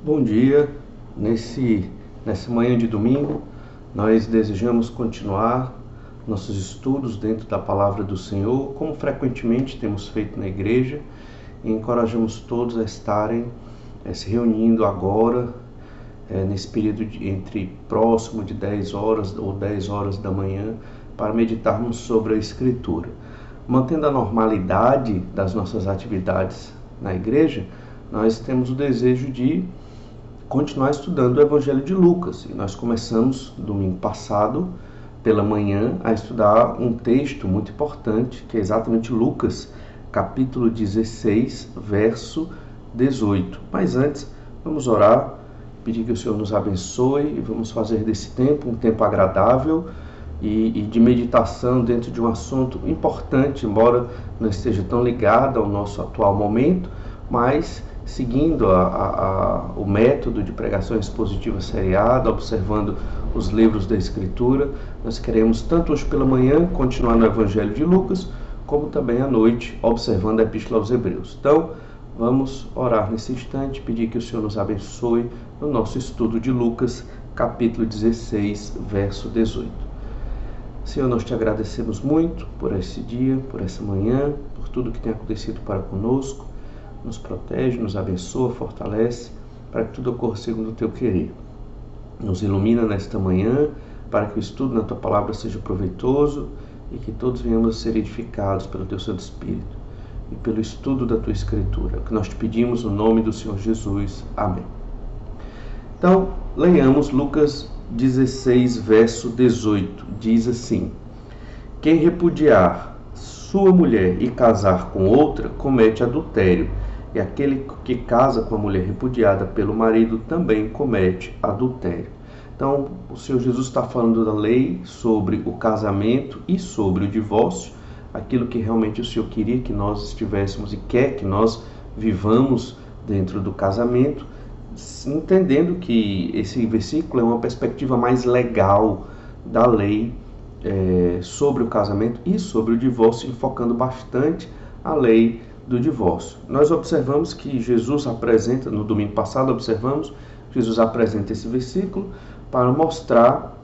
Bom dia. Nessa manhã de domingo, nós desejamos continuar nossos estudos dentro da Palavra do Senhor, como frequentemente temos feito na igreja, e encorajamos todos a estarem se reunindo agora, nesse período entre próximo de 10 horas ou 10 horas da manhã, para meditarmos sobre a Escritura. Mantendo a normalidade das nossas atividades na igreja, nós temos o desejo de continuar estudando o Evangelho de Lucas. E nós começamos domingo passado, pela manhã, a estudar um texto muito importante, que é exatamente Lucas, capítulo 16, verso 18. Mas antes, vamos orar, pedir que o Senhor nos abençoe e vamos fazer desse tempo um tempo agradável e de meditação dentro de um assunto importante, embora não esteja tão ligado ao nosso atual momento, mas seguindo o método de pregação expositiva seriada, observando os livros da Escritura. Nós queremos, tanto hoje pela manhã, continuar no Evangelho de Lucas, como também à noite, observando a Epístola aos Hebreus. Então, vamos orar nesse instante, pedir que o Senhor nos abençoe no nosso estudo de Lucas, capítulo 16, verso 18. Senhor, nós te agradecemos muito por esse dia, por essa manhã, por tudo que tem acontecido para conosco. Nos protege, nos abençoa, fortalece, para que tudo ocorra segundo o teu querer. Nos ilumina nesta manhã, para que o estudo na tua palavra seja proveitoso e que todos venhamos a ser edificados pelo teu Santo Espírito e pelo estudo da tua Escritura. O que nós te pedimos no nome do Senhor Jesus. Amém. Então, leiamos Lucas 16, verso 18. Diz assim: quem repudiar sua mulher e casar com outra, comete adultério. E aquele que casa com a mulher repudiada pelo marido também comete adultério. Então, o Senhor Jesus está falando da lei sobre o casamento e sobre o divórcio, aquilo que realmente o Senhor queria que nós estivéssemos e quer que nós vivamos dentro do casamento, entendendo que esse versículo é uma perspectiva mais legal da lei sobre o casamento e sobre o divórcio, enfocando bastante a lei do divórcio. Nós observamos que Jesus apresenta, no domingo passado Jesus apresenta esse versículo para mostrar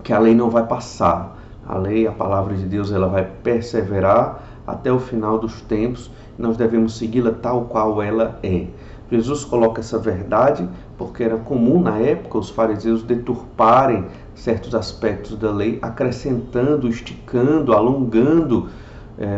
que a lei não vai passar. A lei, a palavra de Deus, ela vai perseverar até o final dos tempos e nós devemos segui-la tal qual ela é. Jesus coloca essa verdade porque era comum na época os fariseus deturparem certos aspectos da lei, acrescentando, esticando, alongando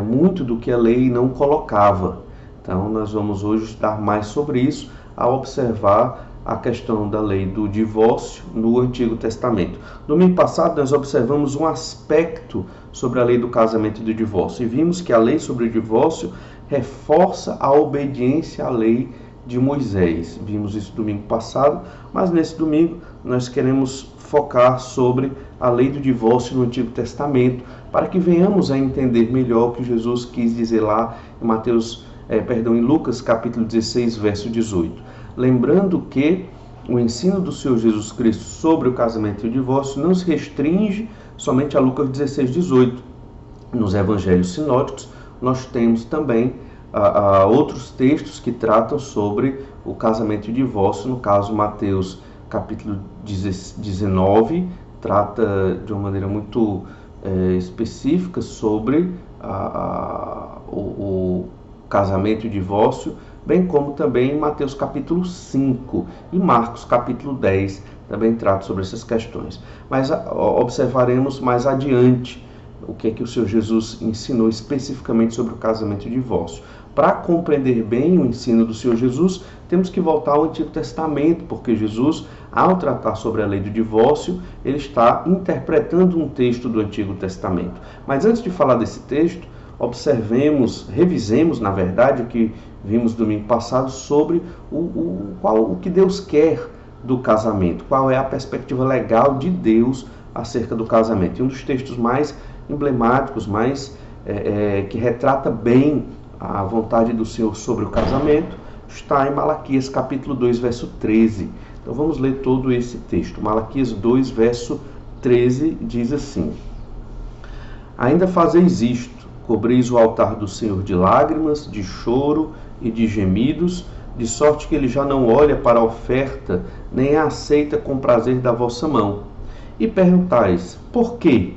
muito do que a lei não colocava. Então nós vamos hoje estudar mais sobre isso ao observar a questão da lei do divórcio no Antigo Testamento. Domingo passado nós observamos um aspecto sobre a lei do casamento e do divórcio e vimos que a lei sobre o divórcio reforça a obediência à lei de Moisés. Vimos isso domingo passado, mas nesse domingo nós queremos focar sobre a lei do divórcio no Antigo Testamento, para que venhamos a entender melhor o que Jesus quis dizer lá em Lucas capítulo 16, verso 18. Lembrando que o ensino do Senhor Jesus Cristo sobre o casamento e o divórcio não se restringe somente a Lucas 16, 18. Nos evangelhos sinóticos nós temos também outros textos que tratam sobre o casamento e o divórcio. No caso, Mateus capítulo 19 trata de uma maneira muito específica sobre o casamento e o divórcio, bem como também Mateus capítulo 5 e Marcos capítulo 10 também trata sobre essas questões. Mas observaremos mais adiante o que é que o Senhor Jesus ensinou especificamente sobre o casamento e o divórcio. Para compreender bem o ensino do Senhor Jesus, temos que voltar ao Antigo Testamento, porque Jesus, ao tratar sobre a lei do divórcio, ele está interpretando um texto do Antigo Testamento. Mas antes de falar desse texto, revisemos, na verdade, o que vimos domingo passado sobre o que Deus quer do casamento, qual é a perspectiva legal de Deus acerca do casamento. E um dos textos mais emblemáticos, que retrata bem a vontade do Senhor sobre o casamento, está em Malaquias capítulo 2, verso 13. Então vamos ler todo esse texto. Malaquias 2, verso 13 diz assim: ainda fazeis isto, cobreis o altar do Senhor de lágrimas, de choro e de gemidos, de sorte que ele já não olha para a oferta, nem a aceita com prazer da vossa mão. E perguntais, por quê?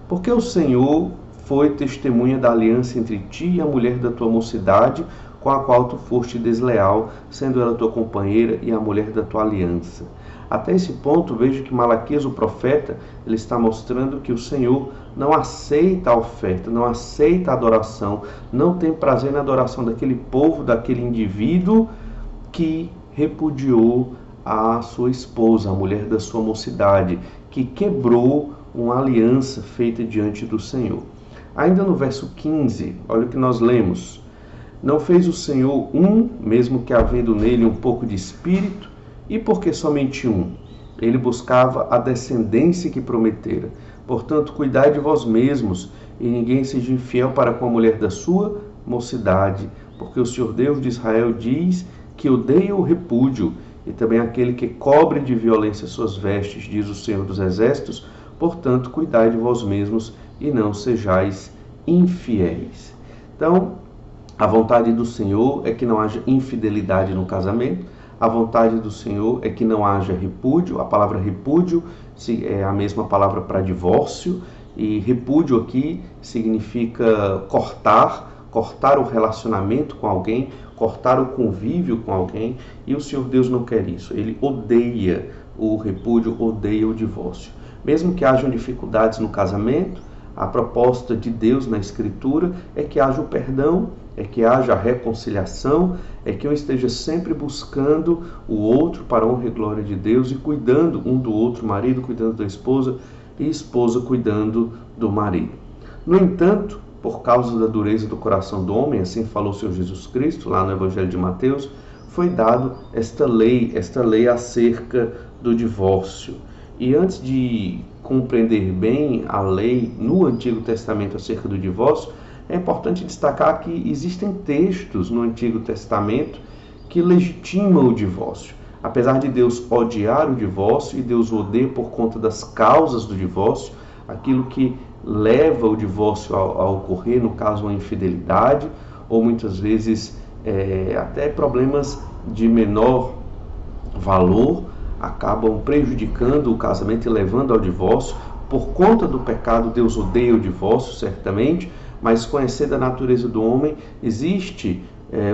Porque o Senhor foi testemunha da aliança entre ti e a mulher da tua mocidade, com a qual tu foste desleal, sendo ela tua companheira e a mulher da tua aliança. Até esse ponto, vejo que Malaquias, o profeta, ele está mostrando que o Senhor não aceita a oferta, não aceita a adoração, não tem prazer na adoração daquele povo, daquele indivíduo que repudiou a sua esposa, a mulher da sua mocidade, que quebrou uma aliança feita diante do Senhor. Ainda no verso 15, olha o que nós lemos. Não fez o Senhor um, mesmo que havendo nele um pouco de espírito, e por que somente um? Ele buscava a descendência que prometera. Portanto, cuidai de vós mesmos, e ninguém seja infiel para com a mulher da sua mocidade, porque o Senhor Deus de Israel diz que odeia o repúdio, e também aquele que cobre de violência suas vestes, diz o Senhor dos Exércitos. Portanto, cuidai de vós mesmos, e não sejais infiéis. Então, a vontade do Senhor é que não haja infidelidade no casamento. A vontade do Senhor é que não haja repúdio. A palavra repúdio é a mesma palavra para divórcio. E repúdio aqui significa cortar o relacionamento com alguém, cortar o convívio com alguém. E o Senhor Deus não quer isso. Ele odeia o repúdio, odeia o divórcio. Mesmo que hajam dificuldades no casamento, a proposta de Deus na Escritura é que haja o perdão, é que haja a reconciliação, é que um esteja sempre buscando o outro para a honra e glória de Deus e cuidando um do outro, marido cuidando da esposa e esposa cuidando do marido. No entanto, por causa da dureza do coração do homem, assim falou o Senhor Jesus Cristo, lá no Evangelho de Mateus, foi dado esta lei acerca do divórcio. E antes de compreender bem a lei no Antigo Testamento acerca do divórcio, é importante destacar que existem textos no Antigo Testamento que legitimam o divórcio. Apesar de Deus odiar o divórcio, e Deus o odeia por conta das causas do divórcio, aquilo que leva o divórcio a ocorrer, no caso uma infidelidade, ou muitas vezes até problemas de menor valor, acabam prejudicando o casamento e levando ao divórcio. Por conta do pecado, Deus odeia o divórcio, certamente, mas conhecendo a natureza do homem, existe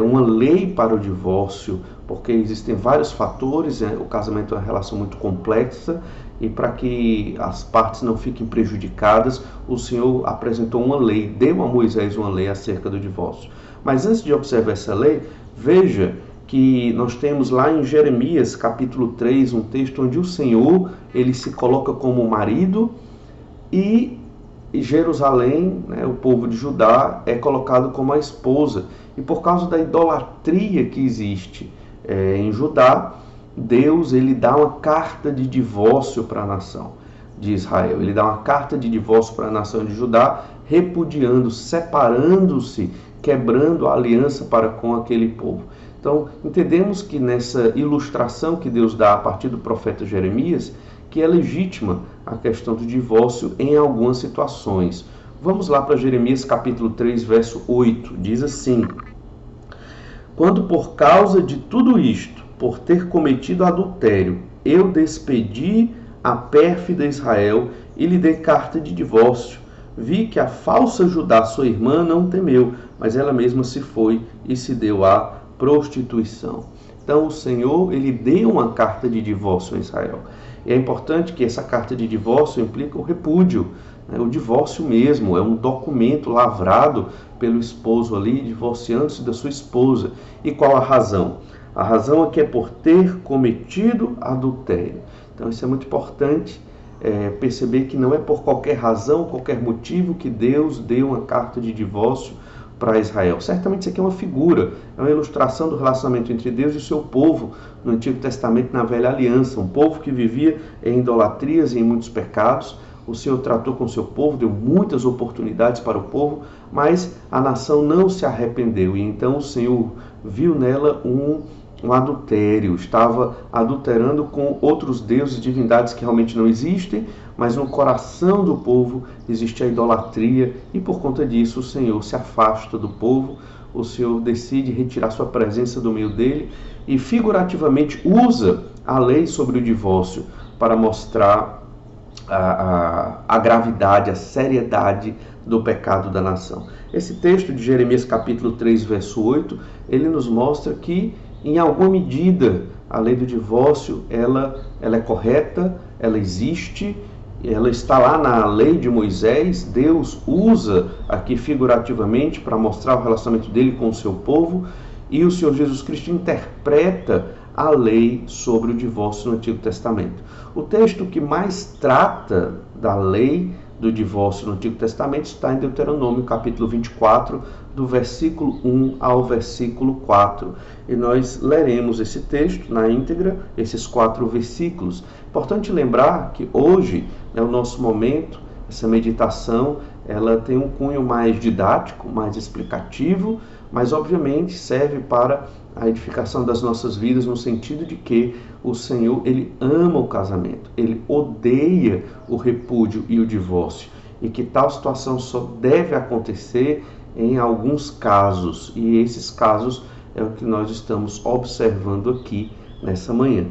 uma lei para o divórcio, porque existem vários fatores, o casamento é uma relação muito complexa, e para que as partes não fiquem prejudicadas, o Senhor apresentou uma lei, deu a Moisés uma lei acerca do divórcio. Mas antes de observar essa lei, veja que nós temos lá em Jeremias, capítulo 3, um texto onde o Senhor, ele se coloca como marido e Jerusalém, o povo de Judá, é colocado como a esposa. E por causa da idolatria que existe em Judá, Deus ele dá uma carta de divórcio para a nação de Israel. Ele dá uma carta de divórcio para a nação de Judá, repudiando, separando-se, quebrando a aliança para com aquele povo. Então, entendemos que nessa ilustração que Deus dá a partir do profeta Jeremias, que é legítima a questão do divórcio em algumas situações. Vamos lá para Jeremias capítulo 3, verso 8. Diz assim: quando por causa de tudo isto, por ter cometido adultério, eu despedi a pérfida Israel e lhe dei carta de divórcio, vi que a falsa Judá, sua irmã, não temeu, mas ela mesma se foi e se deu à prostituição. Então o Senhor, ele deu uma carta de divórcio a Israel. E é importante que essa carta de divórcio implica o repúdio, o divórcio mesmo, é um documento lavrado pelo esposo ali, divorciando-se da sua esposa. E qual a razão? A razão é que é por ter cometido adultério. Então isso é muito importante, perceber que não é por qualquer razão, qualquer motivo que Deus deu uma carta de divórcio para Israel. Certamente isso aqui é uma figura, é uma ilustração do relacionamento entre Deus e o seu povo no Antigo Testamento, na Velha Aliança. Um povo que vivia em idolatrias e em muitos pecados. O Senhor tratou com o seu povo, deu muitas oportunidades para o povo, mas a nação não se arrependeu. E então o Senhor viu nela um adultério, estava adulterando com outros deuses e divindades que realmente não existem, mas no coração do povo existe a idolatria, e por conta disso o Senhor se afasta do povo, o Senhor decide retirar sua presença do meio dele e figurativamente usa a lei sobre o divórcio para mostrar a gravidade, a seriedade do pecado da nação. Esse texto de Jeremias capítulo 3, verso 8, ele nos mostra que, em alguma medida, a lei do divórcio ela é correta, ela existe, ela está lá na lei de Moisés. Deus usa aqui figurativamente para mostrar o relacionamento dele com o seu povo, e o Senhor Jesus Cristo interpreta a lei sobre o divórcio no Antigo Testamento. O texto que mais trata da lei do divórcio no Antigo Testamento está em Deuteronômio, capítulo 24, do versículo 1 ao versículo 4. E nós leremos esse texto na íntegra, esses 4 versículos. Importante lembrar que hoje é o nosso momento, essa meditação, ela tem um cunho mais didático, mais explicativo, mas obviamente serve para a edificação das nossas vidas, no sentido de que o Senhor, ele ama o casamento, ele odeia o repúdio e o divórcio, e que tal situação só deve acontecer em alguns casos, e esses casos é o que nós estamos observando aqui nessa manhã.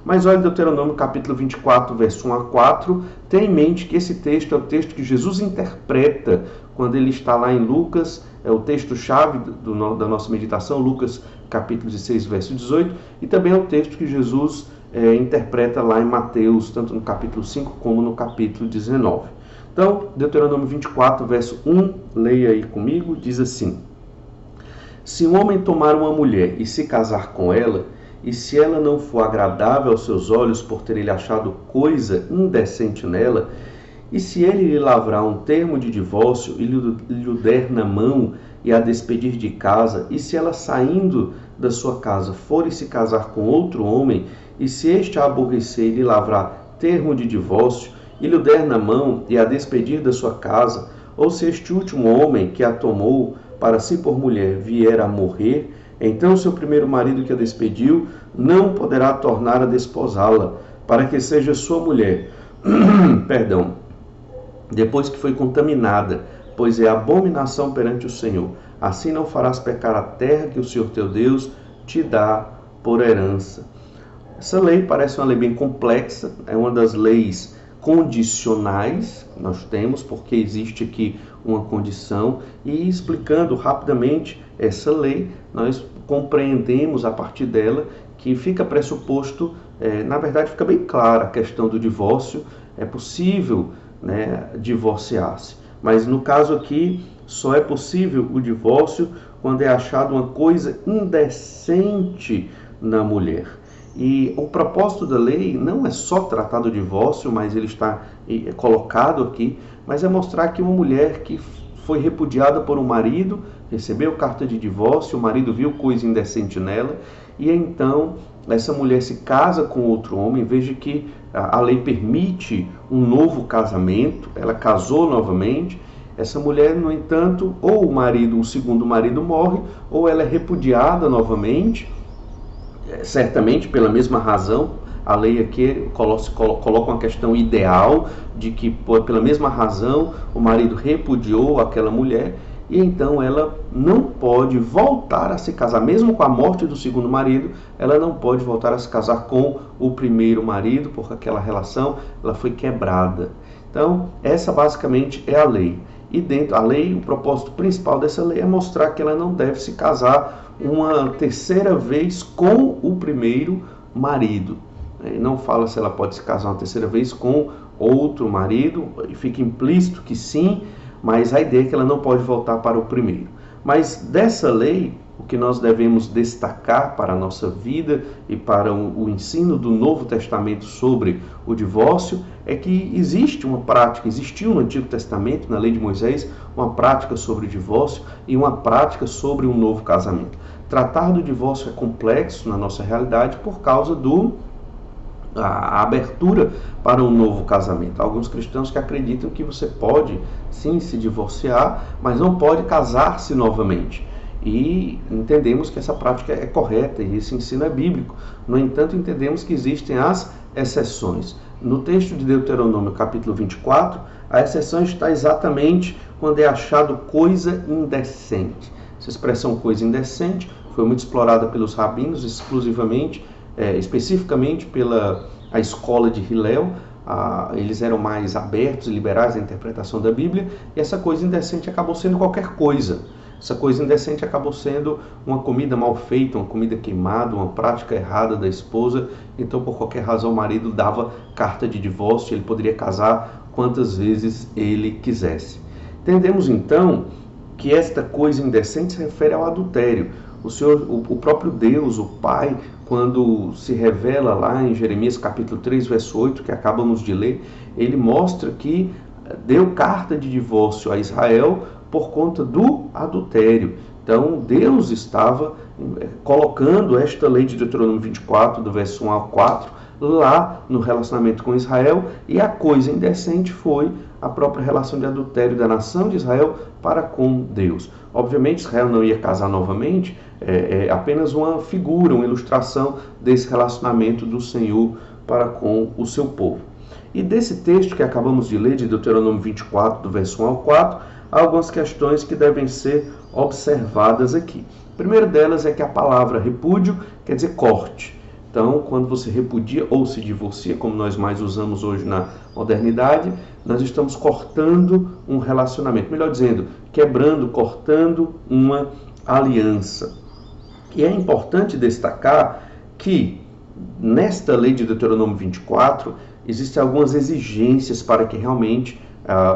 Mas olha Deuteronômio capítulo 24, verso 1 a 4, tenha em mente que esse texto é o texto que Jesus interpreta quando ele está lá em Lucas, é o texto-chave da nossa meditação, Lucas capítulo 16, verso 18, e também é o texto que Jesus interpreta lá em Mateus, tanto no capítulo 5 como no capítulo 19. Então, Deuteronômio 24, verso 1, leia aí comigo, diz assim: Se um homem tomar uma mulher e se casar com ela, e se ela não for agradável aos seus olhos por ter ele achado coisa indecente nela, e se ele lhe lavrar um termo de divórcio e lhe o der na mão e a despedir de casa, e se ela saindo da sua casa for e se casar com outro homem, e se este a aborrecer e lhe lavrar termo de divórcio e lhe o der na mão e a despedir da sua casa, ou se este último homem que a tomou para si por mulher vier a morrer, então seu primeiro marido que a despediu não poderá tornar a desposá-la, para que seja sua mulher, depois que foi contaminada, pois é abominação perante o Senhor. Assim não farás pecar a terra que o Senhor teu Deus te dá por herança. Essa lei parece uma lei bem complexa, é uma das leis condicionais que nós temos, porque existe aqui uma condição, e explicando rapidamente essa lei, nós compreendemos a partir dela que fica pressuposto, na verdade fica bem clara a questão do divórcio, é possível, divorciar-se, mas no caso aqui só é possível o divórcio quando é achado uma coisa indecente na mulher. E o propósito da lei não é só tratar do divórcio, mas ele está colocado aqui, mas é mostrar que uma mulher que foi repudiada por um marido, recebeu carta de divórcio, o marido viu coisa indecente nela, e então essa mulher se casa com outro homem. Veja que a lei permite um novo casamento, ela casou novamente. Essa mulher, no entanto, ou o segundo marido morre, ou ela é repudiada novamente, certamente pela mesma razão. A lei aqui coloca uma questão ideal de que, pela mesma razão, o marido repudiou aquela mulher, e então ela não pode voltar a se casar, mesmo com a morte do segundo marido, ela não pode voltar a se casar com o primeiro marido, porque aquela relação ela foi quebrada. Então, essa basicamente é a lei. E dentro da lei, o propósito principal dessa lei é mostrar que ela não deve se casar uma terceira vez com o primeiro marido. Não fala se ela pode se casar uma terceira vez com outro marido, e fica implícito que sim, mas a ideia é que ela não pode voltar para o primeiro. Mas dessa lei, o que nós devemos destacar para a nossa vida e para o ensino do Novo Testamento sobre o divórcio é que existiu no Antigo Testamento, na lei de Moisés, uma prática sobre o divórcio e uma prática sobre um novo casamento. Tratar do divórcio é complexo na nossa realidade por causa a abertura para um novo casamento. Alguns cristãos que acreditam que você pode sim se divorciar, mas não pode casar-se novamente. E entendemos que essa prática é correta e esse ensino é bíblico. No entanto, entendemos que existem as exceções. No texto de Deuteronômio, capítulo 24, a exceção está exatamente quando é achado coisa indecente. Essa expressão coisa indecente foi muito explorada pelos rabinos, especificamente pela a escola de Hillel. Eles eram mais abertos e liberais na interpretação da Bíblia, e essa coisa indecente acabou sendo qualquer coisa. Essa coisa indecente acabou sendo uma comida mal feita, uma comida queimada, uma prática errada da esposa. Então, por qualquer razão, o marido dava carta de divórcio, ele poderia casar quantas vezes ele quisesse. Entendemos, então, que esta coisa indecente se refere ao adultério. O próprio Deus, o Pai, quando se revela lá em Jeremias capítulo 3, verso 8, que acabamos de ler, ele mostra que deu carta de divórcio a Israel por conta do adultério. Então, Deus estava colocando esta lei de Deuteronômio 24, do verso 1 ao 4, lá no relacionamento com Israel, e a coisa indecente foi a própria relação de adultério da nação de Israel para com Deus. Obviamente, Israel não ia casar novamente, é apenas uma figura, uma ilustração desse relacionamento do Senhor para com o seu povo. E desse texto que acabamos de ler, de Deuteronômio 24, do verso 1 ao 4, há algumas questões que devem ser observadas aqui. A primeira delas é que a palavra repúdio quer dizer corte. Então, quando você repudia ou se divorcia, como nós mais usamos hoje na modernidade, nós estamos cortando um relacionamento. Melhor dizendo, quebrando, cortando uma aliança. E é importante destacar que nesta lei de Deuteronômio 24, existem algumas exigências para que realmente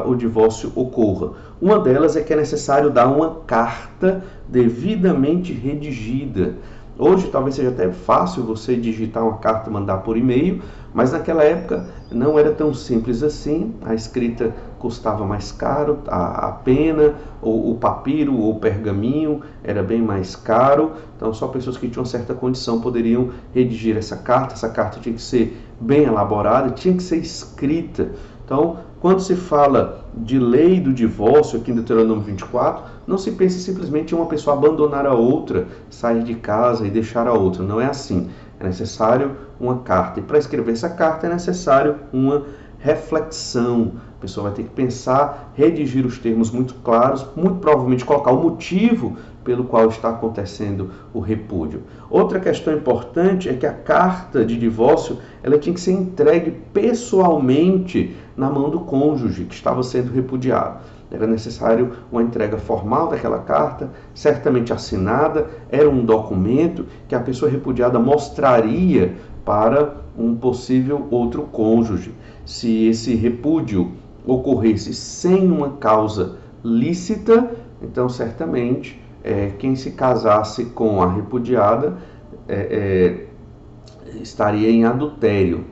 o divórcio ocorra. Uma delas é que é necessário dar uma carta devidamente redigida. Hoje talvez seja até fácil você digitar uma carta e mandar por e-mail, mas naquela época não era tão simples assim. A escrita custava mais caro, a pena, ou o papiro, ou o pergaminho era bem mais caro. Então só pessoas que tinham certa condição poderiam redigir essa carta. Essa carta tinha que ser bem elaborada, tinha que ser escrita. Então, quando se fala de lei do divórcio aqui em Deuteronômio 24, não se pense simplesmente em uma pessoa abandonar a outra, sair de casa e deixar a outra. Não é assim. É necessário uma carta. E para escrever essa carta é necessário uma reflexão. A pessoa vai ter que pensar, redigir os termos muito claros, muito provavelmente colocar o motivo pelo qual está acontecendo o repúdio. Outra questão importante é que a carta de divórcio ela tinha que ser entregue pessoalmente na mão do cônjuge que estava sendo repudiado. Era necessário uma entrega formal daquela carta, certamente assinada, era um documento que a pessoa repudiada mostraria para um possível outro cônjuge. Se esse repúdio ocorresse sem uma causa lícita, então certamente quem se casasse com a repudiada estaria em adultério.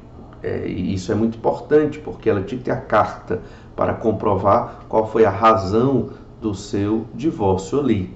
E isso é muito importante, porque ela tinha que ter a carta para comprovar qual foi a razão do seu divórcio ali.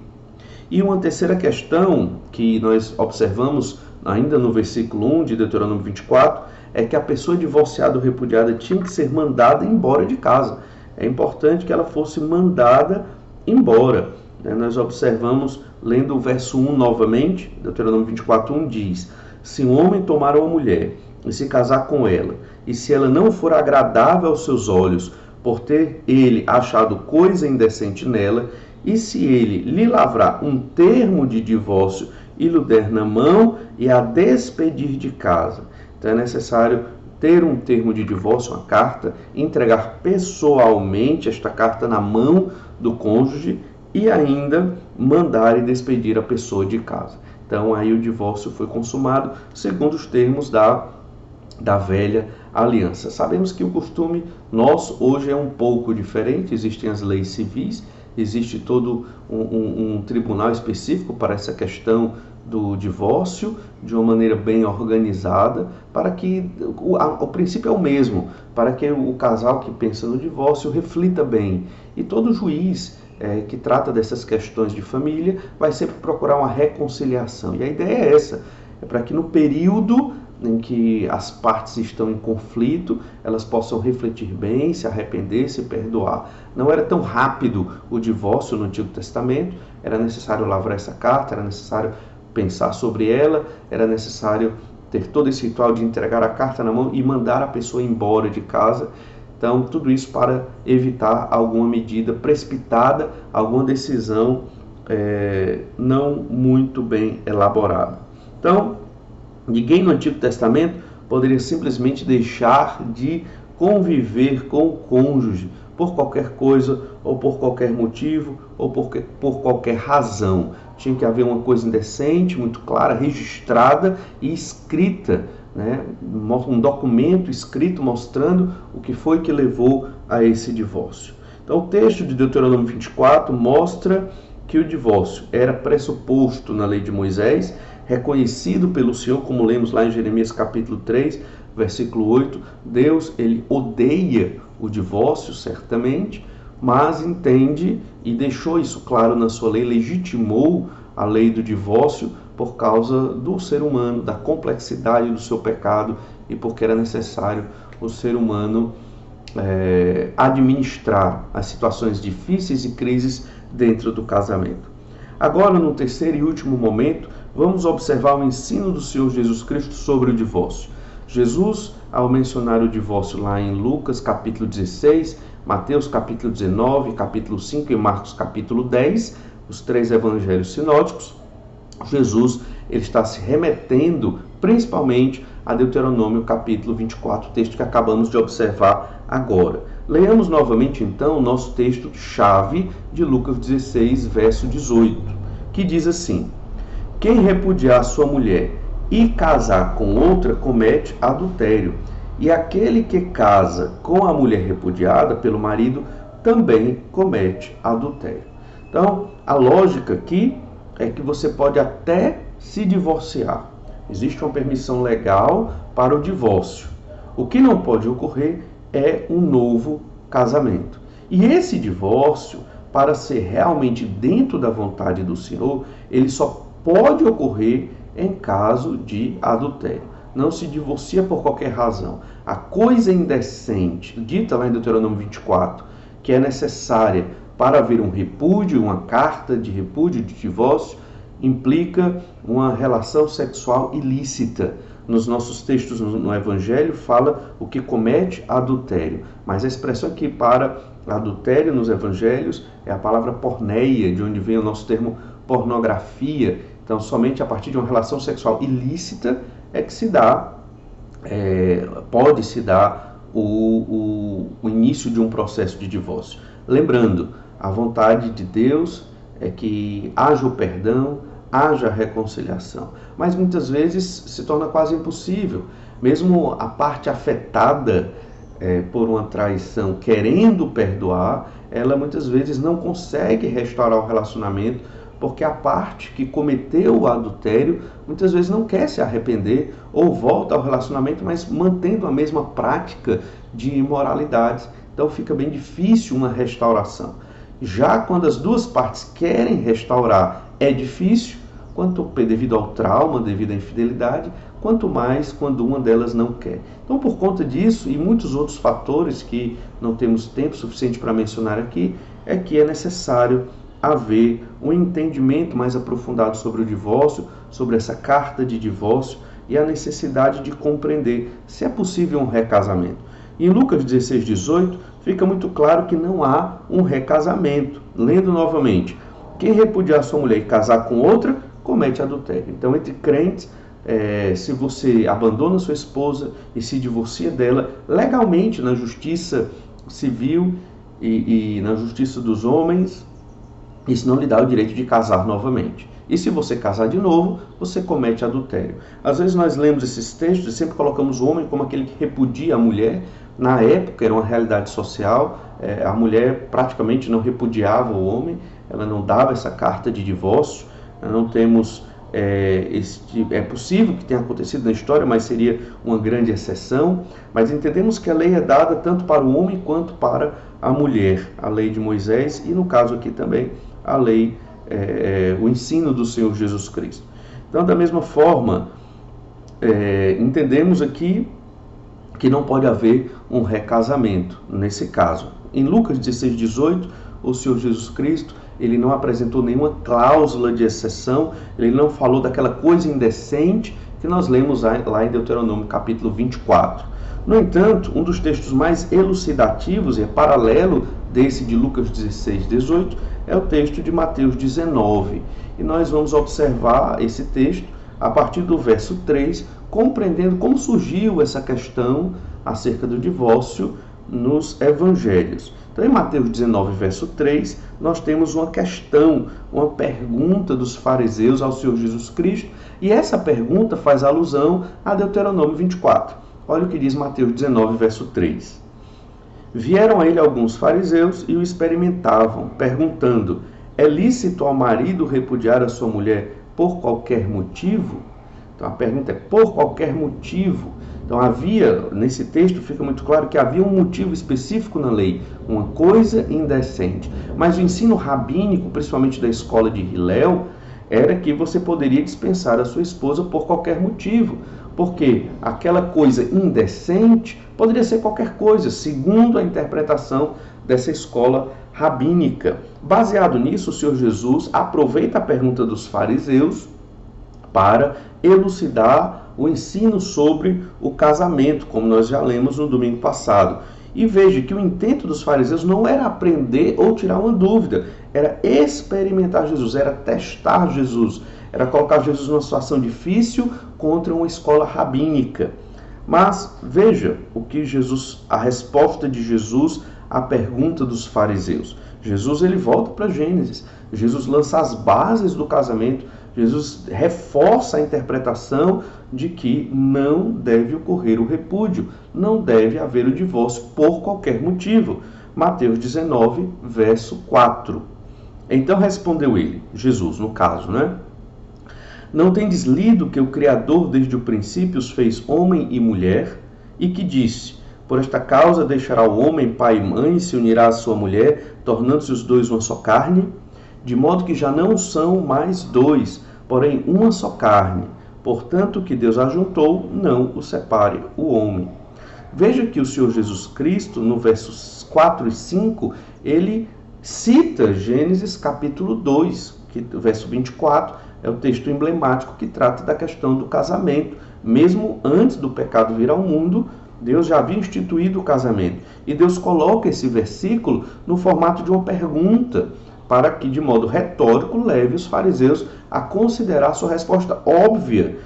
E uma terceira questão que nós observamos ainda no versículo 1 de Deuteronômio 24 é que a pessoa divorciada ou repudiada tinha que ser mandada embora de casa. É importante que ela fosse mandada embora. Nós observamos, lendo o verso 1 novamente, Deuteronômio 24, 1 diz: se um homem tomar uma mulher e se casar com ela, e se ela não for agradável aos seus olhos, por ter ele achado coisa indecente nela, e se ele lhe lavrar um termo de divórcio e lhe der na mão e a despedir de casa. Então é necessário ter um termo de divórcio, uma carta, entregar pessoalmente esta carta na mão do cônjuge e ainda mandar e despedir a pessoa de casa. Então aí o divórcio foi consumado segundo os termos da velha aliança. Sabemos que o costume nosso hoje é um pouco diferente, existem as leis civis, existe todo um tribunal específico para essa questão do divórcio, de uma maneira bem organizada, para que o princípio é o mesmo, para que o casal que pensa no divórcio reflita bem. E todo juiz que trata dessas questões de família vai sempre procurar uma reconciliação. E a ideia é essa, é para que no período em que as partes estão em conflito, elas possam refletir bem, se arrepender, se perdoar. Não era tão rápido o divórcio no Antigo Testamento, era necessário lavrar essa carta, era necessário pensar sobre ela, era necessário ter todo esse ritual de entregar a carta na mão e mandar a pessoa embora de casa. Então, tudo isso para evitar alguma medida precipitada, alguma decisão não muito bem elaborado. Então, ninguém no Antigo Testamento poderia simplesmente deixar de conviver com o cônjuge por qualquer coisa, ou por qualquer motivo, ou por qualquer razão. Tinha que haver uma coisa indecente, muito clara, registrada e escrita, né? Um documento escrito mostrando o que foi que levou a esse divórcio. Então, o texto de Deuteronômio 24 mostra que o divórcio era pressuposto na lei de Moisés, reconhecido pelo Senhor, como lemos lá em Jeremias capítulo 3, versículo 8. Deus, ele odeia o divórcio, certamente, mas entende e deixou isso claro na sua lei, legitimou a lei do divórcio por causa do ser humano, da complexidade do seu pecado e porque era necessário o ser humano administrar as situações difíceis e crises dentro do casamento. Agora, no terceiro e último momento, vamos observar o ensino do Senhor Jesus Cristo sobre o divórcio. Jesus, ao mencionar o divórcio lá em Lucas capítulo 16, Mateus capítulo 19, capítulo 5 e Marcos capítulo 10, os três evangelhos sinóticos, Jesus ele está se remetendo principalmente a Deuteronômio capítulo 24, texto que acabamos de observar agora. Leamos novamente então o nosso texto-chave de Lucas 16, verso 18, que diz assim: quem repudiar sua mulher e casar com outra comete adultério, e aquele que casa com a mulher repudiada pelo marido também comete adultério. Então, a lógica aqui é que você pode até se divorciar. Existe uma permissão legal para o divórcio. O que não pode ocorrer é um novo casamento. E esse divórcio, para ser realmente dentro da vontade do Senhor, ele só pode ocorrer em caso de adultério. Não se divorcia por qualquer razão. A coisa indecente, dita lá em Deuteronômio 24, que é necessária para haver um repúdio, uma carta de repúdio, de divórcio, implica uma relação sexual ilícita. Nos nossos textos no Evangelho fala o que comete adultério, mas a expressão aqui para adultério nos Evangelhos é a palavra porneia, de onde vem o nosso termo pornografia. Então, somente a partir de uma relação sexual ilícita é que se dá, pode se dar o início de um processo de divórcio. Lembrando, a vontade de Deus é que haja o perdão, haja a reconciliação, mas muitas vezes se torna quase impossível. Mesmo a parte afetada por uma traição, querendo perdoar, ela muitas vezes não consegue restaurar o relacionamento, porque a parte que cometeu o adultério muitas vezes não quer se arrepender ou volta ao relacionamento, mas mantendo a mesma prática de imoralidades. Então fica bem difícil uma restauração. Já quando as duas partes querem restaurar, é difícil, devido ao trauma, devido à infidelidade, quanto mais quando uma delas não quer. Então, por conta disso e muitos outros fatores que não temos tempo suficiente para mencionar aqui, é que é necessário haver um entendimento mais aprofundado sobre o divórcio, sobre essa carta de divórcio e a necessidade de compreender se é possível um recasamento. Em Lucas 16, 18, fica muito claro que não há um recasamento. Lendo novamente, quem repudiar sua mulher e casar com outra, comete adultério. Então, entre crentes, se você abandona sua esposa e se divorcia dela, legalmente na justiça civil e na justiça dos homens, isso não lhe dá o direito de casar novamente. E se você casar de novo, você comete adultério. Às vezes nós lemos esses textos e sempre colocamos o homem como aquele que repudia a mulher. Na época era uma realidade social, a mulher praticamente não repudiava o homem, ela não dava essa carta de divórcio. Não temos, é possível que tenha acontecido na história, mas seria uma grande exceção. Mas entendemos que a lei é dada tanto para o homem quanto para a mulher, a lei de Moisés e no caso aqui também a lei, o ensino do Senhor Jesus Cristo. Então, da mesma forma, entendemos aqui que não pode haver um recasamento nesse caso. Em Lucas 16, 18, o Senhor Jesus Cristo, ele não apresentou nenhuma cláusula de exceção, ele não falou daquela coisa indecente que nós lemos lá em Deuteronômio capítulo 24. No entanto, um dos textos mais elucidativos e paralelo desse de Lucas 16, 18, é o texto de Mateus 19. E nós vamos observar esse texto a partir do verso 3, compreendendo como surgiu essa questão acerca do divórcio nos evangelhos. Então, em Mateus 19, verso 3, nós temos uma questão, uma pergunta dos fariseus ao Senhor Jesus Cristo, e essa pergunta faz alusão a Deuteronômio 24. Olha o que diz Mateus 19, verso 3. Vieram a ele alguns fariseus e o experimentavam, perguntando: é lícito ao marido repudiar a sua mulher por qualquer motivo? Então a pergunta é: por qualquer motivo? Então nesse texto fica muito claro que havia um motivo específico na lei, uma coisa indecente. Mas o ensino rabínico, principalmente da escola de Hillel, era que você poderia dispensar a sua esposa por qualquer motivo, porque aquela coisa indecente poderia ser qualquer coisa, segundo a interpretação dessa escola rabínica. Baseado nisso, o Senhor Jesus aproveita a pergunta dos fariseus para elucidar o ensino sobre o casamento, como nós já lemos no domingo passado. E veja que o intento dos fariseus não era aprender ou tirar uma dúvida, era experimentar Jesus, era testar Jesus, era colocar Jesus numa situação difícil contra uma escola rabínica. Mas veja a resposta de Jesus à pergunta dos fariseus. Jesus ele volta para Gênesis, Jesus lança as bases do casamento, Jesus reforça a interpretação de que não deve ocorrer o repúdio, não deve haver o divórcio por qualquer motivo. Mateus 19, verso 4. Então respondeu ele, Jesus no caso, Não tendes lido que o Criador desde o princípio os fez homem e mulher, e que disse: por esta causa deixará o homem pai e mãe e se unirá à sua mulher, tornando-se os dois uma só carne? De modo que já não são mais dois, porém uma só carne. Portanto, o que Deus ajuntou, não o separe o homem. Veja que o Senhor Jesus Cristo, no versos 4 e 5, ele cita Gênesis capítulo 2, que o verso 24 é o texto emblemático que trata da questão do casamento. Mesmo antes do pecado vir ao mundo, Deus já havia instituído o casamento. E Deus coloca esse versículo no formato de uma pergunta, para que, de modo retórico, leve os fariseus a considerar sua resposta óbvia.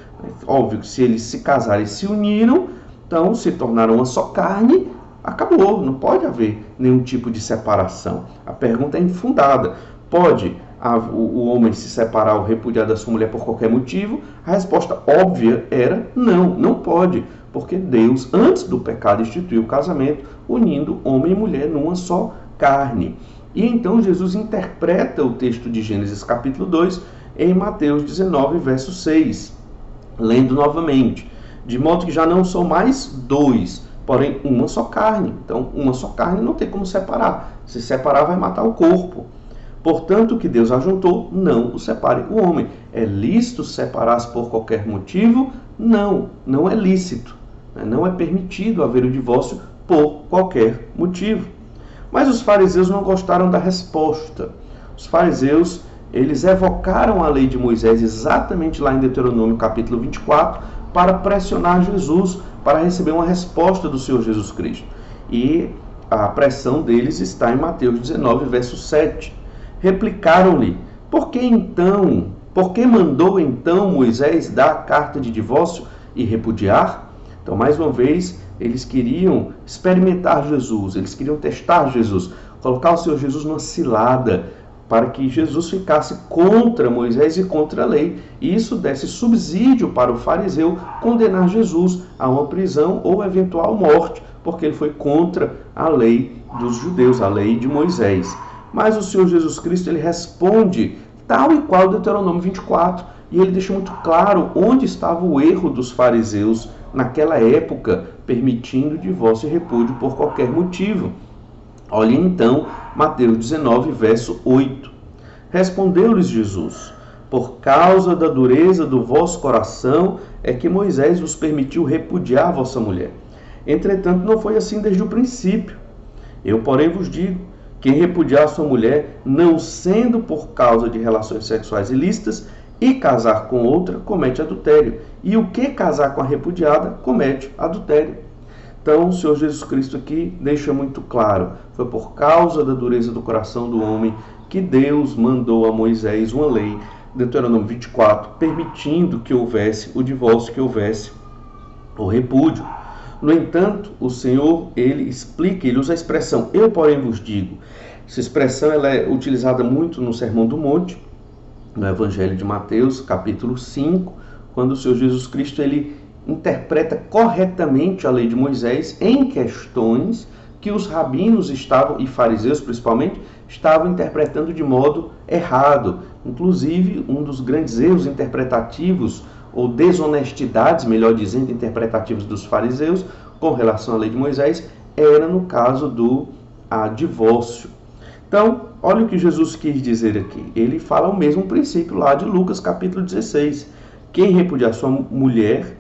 Óbvio que se eles se casarem e se uniram, então se tornaram uma só carne, acabou, não pode haver nenhum tipo de separação. A pergunta é infundada. Pode o homem se separar ou repudiar da sua mulher por qualquer motivo? A resposta óbvia era não pode, porque Deus, antes do pecado, instituiu o casamento, unindo homem e mulher numa só carne. E então Jesus interpreta o texto de Gênesis capítulo 2 em Mateus 19, verso 6, lendo novamente: de modo que já não são mais dois, porém uma só carne. Então, uma só carne não tem como separar. Se separar, vai matar o corpo. Portanto, o que Deus ajuntou, não o separe o homem. É lícito separar-se por qualquer motivo? Não é lícito. Não é permitido haver o divórcio por qualquer motivo. Mas os fariseus não gostaram da resposta. Os fariseus, eles evocaram a lei de Moisés exatamente lá em Deuteronômio capítulo 24 para pressionar Jesus, para receber uma resposta do Senhor Jesus Cristo. E a pressão deles está em Mateus 19, verso 7. Replicaram-lhe: por que mandou então Moisés dar a carta de divórcio e repudiar? Então, mais uma vez, eles queriam experimentar Jesus, eles queriam testar Jesus, colocar o Senhor Jesus numa cilada, para que Jesus ficasse contra Moisés e contra a lei. E isso desse subsídio para o fariseu condenar Jesus a uma prisão ou eventual morte, porque ele foi contra a lei dos judeus, a lei de Moisés. Mas o Senhor Jesus Cristo, ele responde tal e qual Deuteronômio 24, e ele deixa muito claro onde estava o erro dos fariseus naquela época, permitindo divórcio e repúdio por qualquer motivo. Olhe então Mateus 19, verso 8. Respondeu-lhes Jesus: por causa da dureza do vosso coração é que Moisés vos permitiu repudiar vossa mulher. Entretanto, não foi assim desde o princípio. Eu, porém, vos digo: quem repudiar sua mulher, não sendo por causa de relações sexuais ilícitas, e casar com outra, comete adultério. E o que casar com a repudiada, comete adultério. Então, o Senhor Jesus Cristo aqui deixa muito claro: foi por causa da dureza do coração do homem que Deus mandou a Moisés uma lei, Deuteronômio 24, permitindo que houvesse o divórcio, que houvesse o repúdio. No entanto, o Senhor, ele explica, ele usa a expressão, eu porém vos digo. Essa expressão ela é utilizada muito no Sermão do Monte, no Evangelho de Mateus, capítulo 5, quando o Senhor Jesus Cristo ele interpreta corretamente a lei de Moisés em questões que os rabinos estavam, e fariseus principalmente, estavam interpretando de modo errado. Inclusive, um dos grandes erros interpretativos, ou desonestidades, melhor dizendo, interpretativos dos fariseus com relação à lei de Moisés, era no caso do divórcio. Então, olha o que Jesus quis dizer aqui. Ele fala o mesmo princípio lá de Lucas capítulo 16. Quem repudiar sua mulher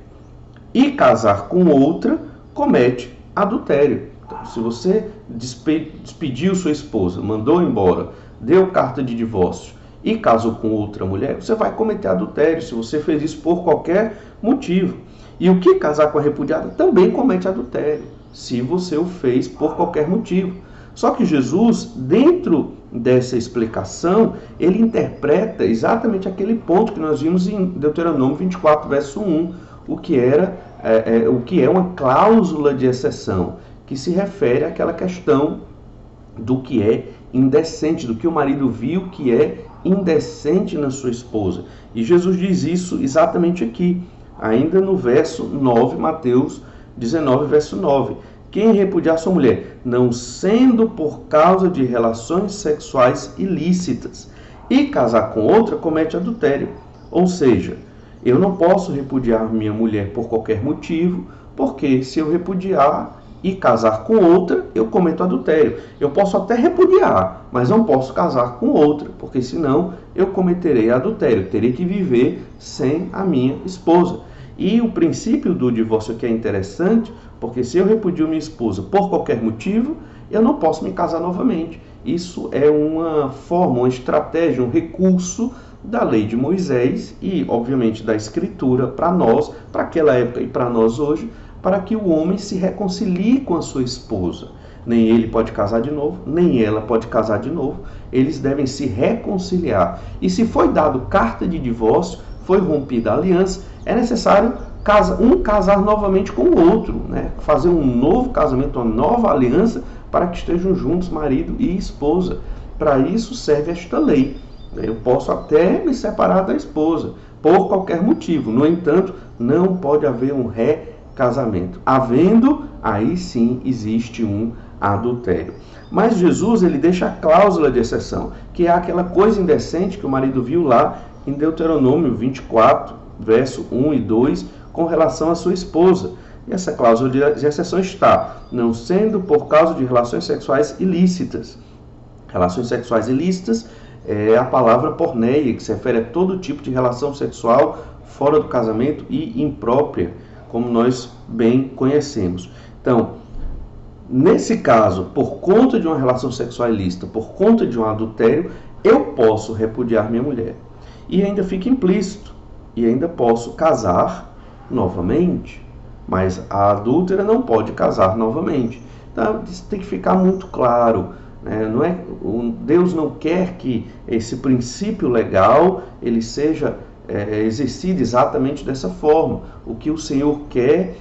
e casar com outra, comete adultério. Então, se você despediu sua esposa, mandou embora, deu carta de divórcio e casou com outra mulher, você vai cometer adultério se você fez isso por qualquer motivo. E o que casar com a repudiada também comete adultério, se você o fez por qualquer motivo. Só que Jesus, dentro dessa explicação, ele interpreta exatamente aquele ponto que nós vimos em Deuteronômio 24, verso 1, o que é uma cláusula de exceção, que se refere àquela questão do que é indecente, do que o marido viu que é indecente na sua esposa. E Jesus diz isso exatamente aqui, ainda no verso 9, Mateus 19, verso 9. Quem repudiar sua mulher, não sendo por causa de relações sexuais ilícitas, e casar com outra, comete adultério. Ou seja, eu não posso repudiar minha mulher por qualquer motivo, porque se eu repudiar e casar com outra, eu cometo adultério. Eu posso até repudiar, mas não posso casar com outra, porque senão eu cometerei adultério. Terei que viver sem a minha esposa. E o princípio do divórcio aqui é interessante, porque se eu repudio minha esposa por qualquer motivo, eu não posso me casar novamente. Isso é uma forma, uma estratégia, um recurso da lei de Moisés e, obviamente, da Escritura para nós, para aquela época e para nós hoje, para que o homem se reconcilie com a sua esposa. Nem ele pode casar de novo, nem ela pode casar de novo. Eles devem se reconciliar. E se foi dado carta de divórcio, foi rompida a aliança, é necessário um casar novamente com o outro, né? Fazer um novo casamento, uma nova aliança, para que estejam juntos marido e esposa. Para isso serve esta lei. Eu posso até me separar da esposa, por qualquer motivo. No entanto, não pode haver um recasamento. Havendo, aí sim existe um adultério. Mas Jesus, ele deixa a cláusula de exceção, que é aquela coisa indecente que o marido viu lá em Deuteronômio 24, verso 1 e 2, com relação à sua esposa. E essa cláusula de exceção está, não sendo por causa de relações sexuais ilícitas. Relações sexuais ilícitas é a palavra porneia, que se refere a todo tipo de relação sexual fora do casamento e imprópria, como nós bem conhecemos. Então, nesse caso, por conta de uma relação sexual ilícita, por conta de um adultério, eu posso repudiar minha mulher. E ainda fica implícito, e ainda posso casar novamente, mas a adúltera não pode casar novamente. Então, isso tem que ficar muito claro, né? Deus não quer que esse princípio legal ele seja exercido exatamente dessa forma. O que o Senhor quer,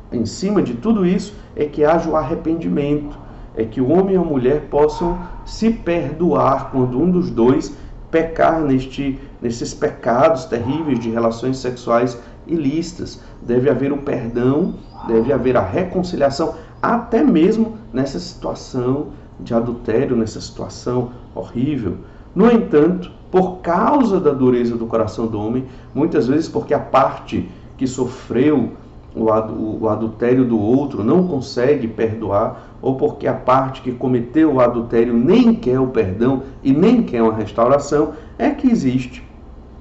em cima de tudo isso, é que haja o arrependimento, é que o homem e a mulher possam se perdoar quando um dos dois pecar nesses pecados terríveis de relações sexuais ilícitas. Deve haver o perdão, deve haver a reconciliação, até mesmo nessa situação de adultério, nessa situação horrível. No entanto, por causa da dureza do coração do homem, muitas vezes porque a parte que sofreu o adultério do outro não consegue perdoar, ou porque a parte que cometeu o adultério nem quer o perdão e nem quer uma restauração, é que existe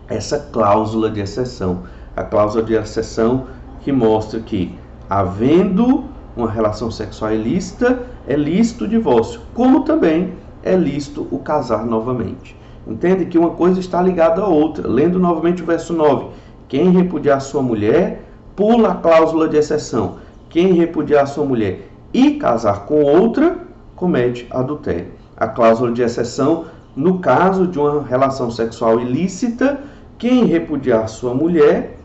essa cláusula de exceção. A cláusula de exceção que mostra que, havendo uma relação sexual ilícita, é lícito o divórcio, como também é lícito o casar novamente. Entende que uma coisa está ligada à outra. Lendo novamente o verso 9. Quem repudiar sua mulher, pula a cláusula de exceção. Quem repudiar sua mulher e casar com outra, comete adultério. a cláusula de exceção no caso de uma relação sexual ilícita. Quem repudiar sua mulher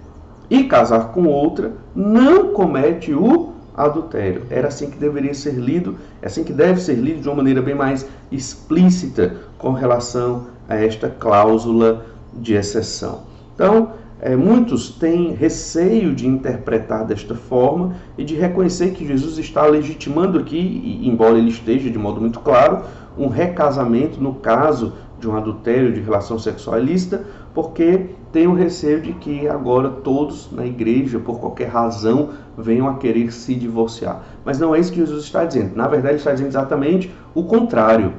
e casar com outra não comete o adultério. Era assim que deveria ser lido, é assim que deve ser lido de uma maneira bem mais explícita com relação a esta cláusula de exceção. Então, muitos têm receio de interpretar desta forma e de reconhecer que Jesus está legitimando aqui, embora ele esteja de modo muito claro, um recasamento no caso de um adultério de relação sexual ilícita, porque tem o receio de que agora todos na igreja, por qualquer razão, venham a querer se divorciar. Mas não é isso que Jesus está dizendo. Na verdade, ele está dizendo exatamente o contrário.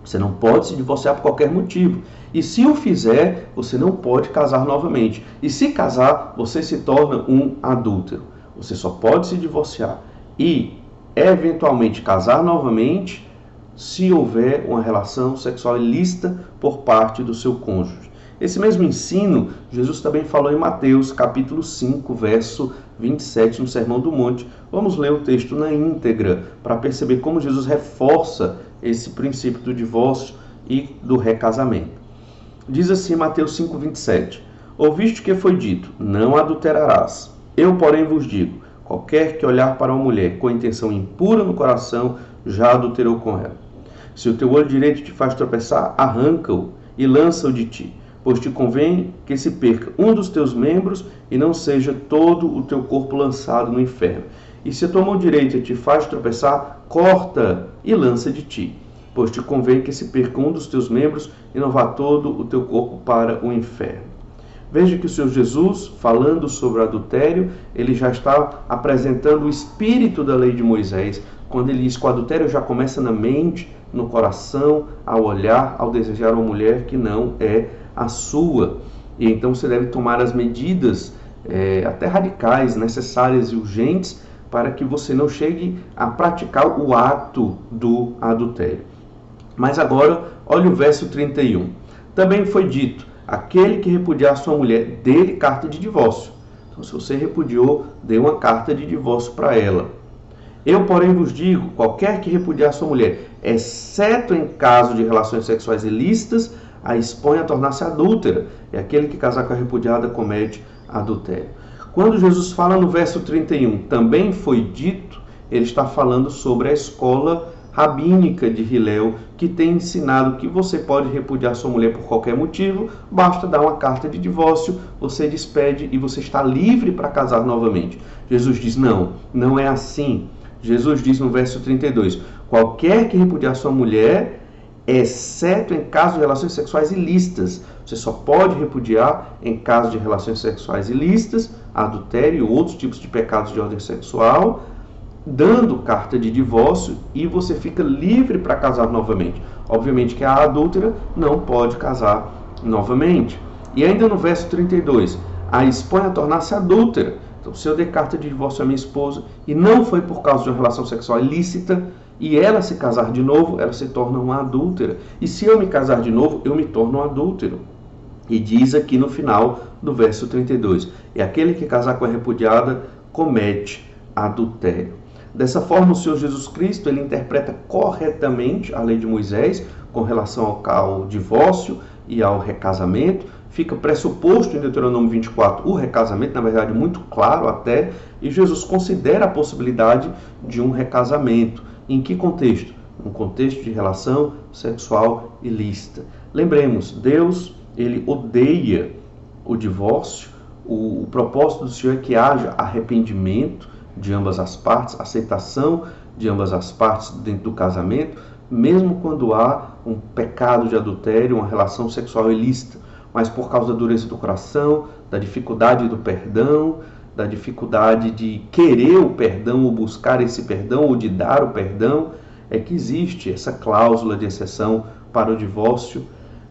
Você não pode se divorciar por qualquer motivo. E se o fizer, você não pode casar novamente. E se casar, você se torna um adúltero. Você só pode se divorciar e, eventualmente, casar novamente se houver uma relação sexual ilícita por parte do seu cônjuge. Esse mesmo ensino, Jesus também falou em Mateus, capítulo 5, verso 27, no Sermão do Monte. Vamos ler o texto na íntegra, para perceber como Jesus reforça esse princípio do divórcio e do recasamento. Diz assim Mateus 5, 27. Ouviste que foi dito, não adulterarás. Eu, porém, vos digo, qualquer que olhar para uma mulher com intenção impura no coração, já adulterou com ela. Se o teu olho direito te faz tropeçar, arranca-o e lança-o de ti, pois te convém que se perca um dos teus membros e não seja todo o teu corpo lançado no inferno. E se a tua mão direita te faz tropeçar, corta e lança de ti, pois te convém que se perca um dos teus membros e não vá todo o teu corpo para o inferno. Veja que o Senhor Jesus, falando sobre o adultério, ele já está apresentando o espírito da lei de Moisés, quando ele diz que o adultério já começa na mente, no coração, ao olhar, ao desejar uma mulher que não é a sua. E então você deve tomar as medidas até radicais, necessárias e urgentes para que você não chegue a praticar o ato do adultério. Mas agora, olha o verso 31. Também foi dito, aquele que repudiar sua mulher, dê-lhe carta de divórcio. Então, se você repudiou, dê uma carta de divórcio para ela. Eu, porém, vos digo, qualquer que repudiar sua mulher, exceto em caso de relações sexuais ilícitas, a expõe a tornar-se adúltera. E aquele que casar com a repudiada comete adultério. Quando Jesus fala no verso 31, também foi dito, ele está falando sobre a escola rabínica de Hillel, que tem ensinado que você pode repudiar sua mulher por qualquer motivo, basta dar uma carta de divórcio, você despede e você está livre para casar novamente. Jesus diz, não é assim. Jesus diz no verso 32, qualquer que repudiar sua mulher, exceto em caso de relações sexuais ilícitas. Você só pode repudiar em caso de relações sexuais ilícitas, adultério e outros tipos de pecados de ordem sexual, dando carta de divórcio, e você fica livre para casar novamente. Obviamente que a adúltera não pode casar novamente. E ainda no verso 32, a expõe a tornar-se adúltera. Então, se eu dei carta de divórcio à minha esposa e não foi por causa de uma relação sexual ilícita, e ela se casar de novo, ela se torna uma adúltera. E se eu me casar de novo, eu me torno um adúltero. E diz aqui no final do verso 32, e aquele que casar com a repudiada comete adultério. Dessa forma, o Senhor Jesus Cristo, ele interpreta corretamente a lei de Moisés com relação ao divórcio e ao recasamento. Fica pressuposto em Deuteronômio 24 o recasamento, na verdade muito claro até, e Jesus considera a possibilidade de um recasamento. Em que contexto? Um contexto de relação sexual ilícita. Lembremos, Deus, ele odeia o divórcio. O propósito do Senhor é que haja arrependimento de ambas as partes, aceitação de ambas as partes dentro do casamento, mesmo quando há um pecado de adultério, uma relação sexual ilícita, mas por causa da dureza do coração, da dificuldade do perdão, da dificuldade de querer o perdão, ou buscar esse perdão, ou de dar o perdão, é que existe essa cláusula de exceção para o divórcio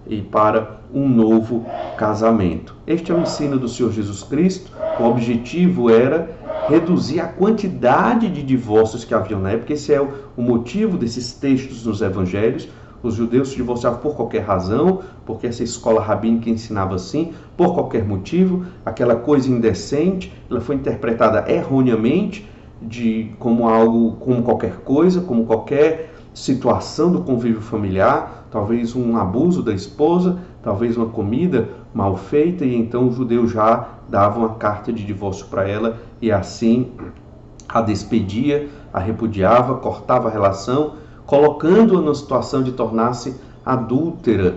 e para um novo casamento. Este é o ensino do Senhor Jesus Cristo. O objetivo era reduzir a quantidade de divórcios que haviam na época. Esse é o motivo desses textos nos evangelhos. Os judeus se divorciavam por qualquer razão, porque essa escola rabínica ensinava assim, por qualquer motivo. Aquela coisa indecente, ela foi interpretada erroneamente como algo, como qualquer coisa, como qualquer situação do convívio familiar, talvez um abuso da esposa, talvez uma comida mal feita, e então o judeu já dava uma carta de divórcio para ela e assim a despedia, a repudiava, cortava a relação, colocando-a na situação de tornar-se adúltera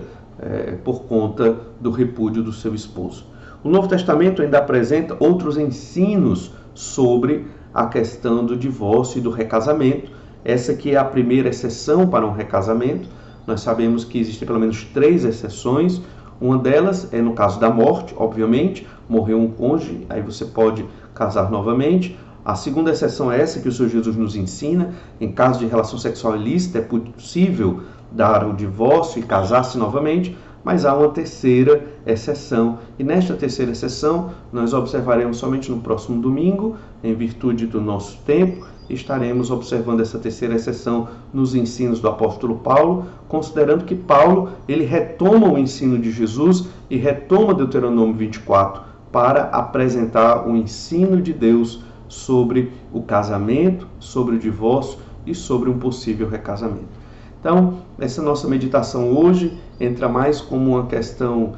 por conta do repúdio do seu esposo. O Novo Testamento ainda apresenta outros ensinos sobre a questão do divórcio e do recasamento. Essa aqui é a primeira exceção para um recasamento. Nós sabemos que existem pelo menos 3 exceções. Uma delas é no caso da morte, obviamente, morreu um cônjuge, aí você pode casar novamente. A segunda exceção é essa que o Senhor Jesus nos ensina. Em caso de relação sexual ilícita, é possível dar o divórcio e casar-se novamente, mas há uma terceira exceção. E nesta terceira exceção, nós observaremos somente no próximo domingo, em virtude do nosso tempo, estaremos observando essa terceira exceção nos ensinos do apóstolo Paulo, considerando que Paulo ele retoma o ensino de Jesus e retoma Deuteronômio 24 para apresentar o ensino de Deus sobre o casamento, sobre o divórcio e sobre um possível recasamento. Então, essa nossa meditação hoje entra mais como uma questão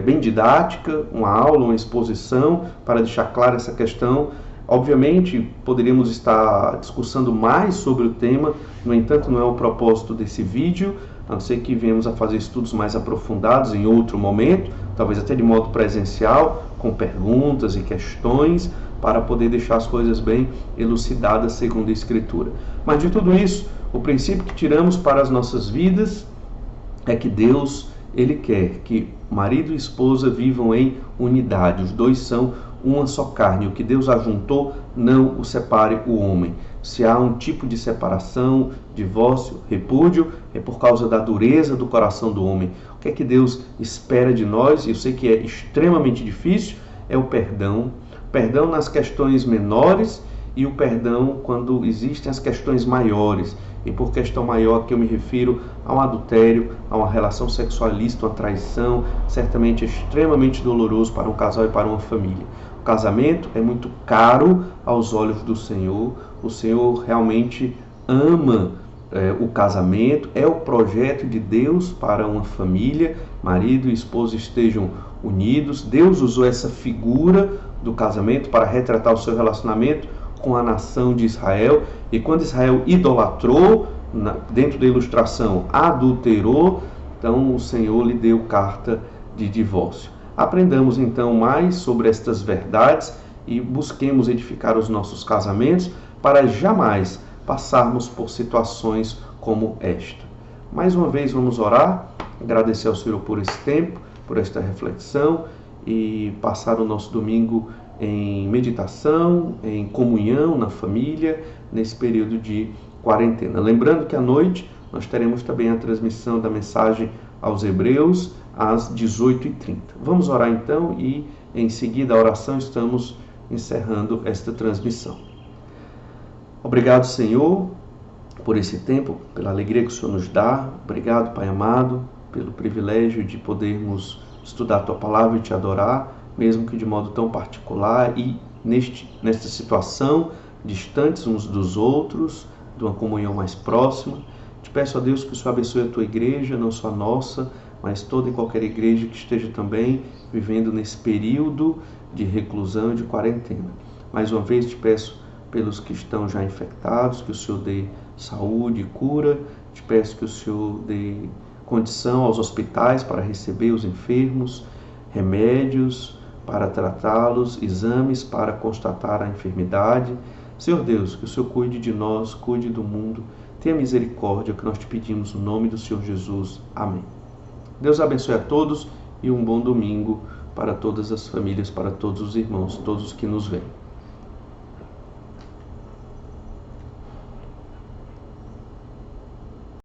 bem didática, uma aula, uma exposição, para deixar clara essa questão. Obviamente, poderíamos estar discussando mais sobre o tema, no entanto, não é o propósito desse vídeo, a não ser que venhamos a fazer estudos mais aprofundados em outro momento, talvez até de modo presencial, com perguntas e questões, para poder deixar as coisas bem elucidadas segundo a Escritura. Mas de tudo isso, o princípio que tiramos para as nossas vidas é que Deus, Ele quer que marido e esposa vivam em unidade. Os dois são uma só carne. O que Deus ajuntou, não o separe o homem. Se há um tipo de separação, divórcio, repúdio, é por causa da dureza do coração do homem. O que é que Deus espera de nós? E eu sei que é extremamente difícil, é o perdão. Perdão nas questões menores e o perdão quando existem as questões maiores. E por questão maior aqui eu me refiro a um adultério, a uma relação sexual ilícita, uma traição, certamente extremamente doloroso para um casal e para uma família. O casamento é muito caro aos olhos do Senhor. O Senhor realmente ama o casamento, é o projeto de Deus para uma família. Marido e esposa estejam unidos. Deus usou essa figura do casamento para retratar o seu relacionamento com a nação de Israel. E quando Israel idolatrou, dentro da ilustração, adulterou, então o Senhor lhe deu carta de divórcio. Aprendamos então mais sobre estas verdades e busquemos edificar os nossos casamentos para jamais passarmos por situações como esta. Mais uma vez vamos orar, agradecer ao Senhor por esse tempo, por esta reflexão e passar o nosso domingo em meditação, em comunhão na família, nesse período de quarentena. Lembrando que à noite nós teremos também a transmissão da mensagem aos Hebreus às 18h30. Vamos orar então e em seguida a oração estamos encerrando esta transmissão. Obrigado, Senhor, por esse tempo, pela alegria que o Senhor nos dá. Obrigado, Pai amado, pelo privilégio de podermos estudar a Tua Palavra e Te adorar, mesmo que de modo tão particular e nesta situação, distantes uns dos outros, de uma comunhão mais próxima. Te peço a Deus que o Senhor abençoe a Tua igreja, não só a nossa, mas toda e qualquer igreja que esteja também vivendo nesse período de reclusão e de quarentena. Mais uma vez te peço pelos que estão já infectados, que o Senhor dê saúde e cura. Te peço que o Senhor dê condição aos hospitais para receber os enfermos, remédios para tratá-los, exames para constatar a enfermidade. Senhor Deus, que o Senhor cuide de nós, cuide do mundo. Tenha misericórdia, que nós te pedimos no nome do Senhor Jesus. Amém. Deus abençoe a todos e um bom domingo para todas as famílias, para todos os irmãos, todos os que nos veem.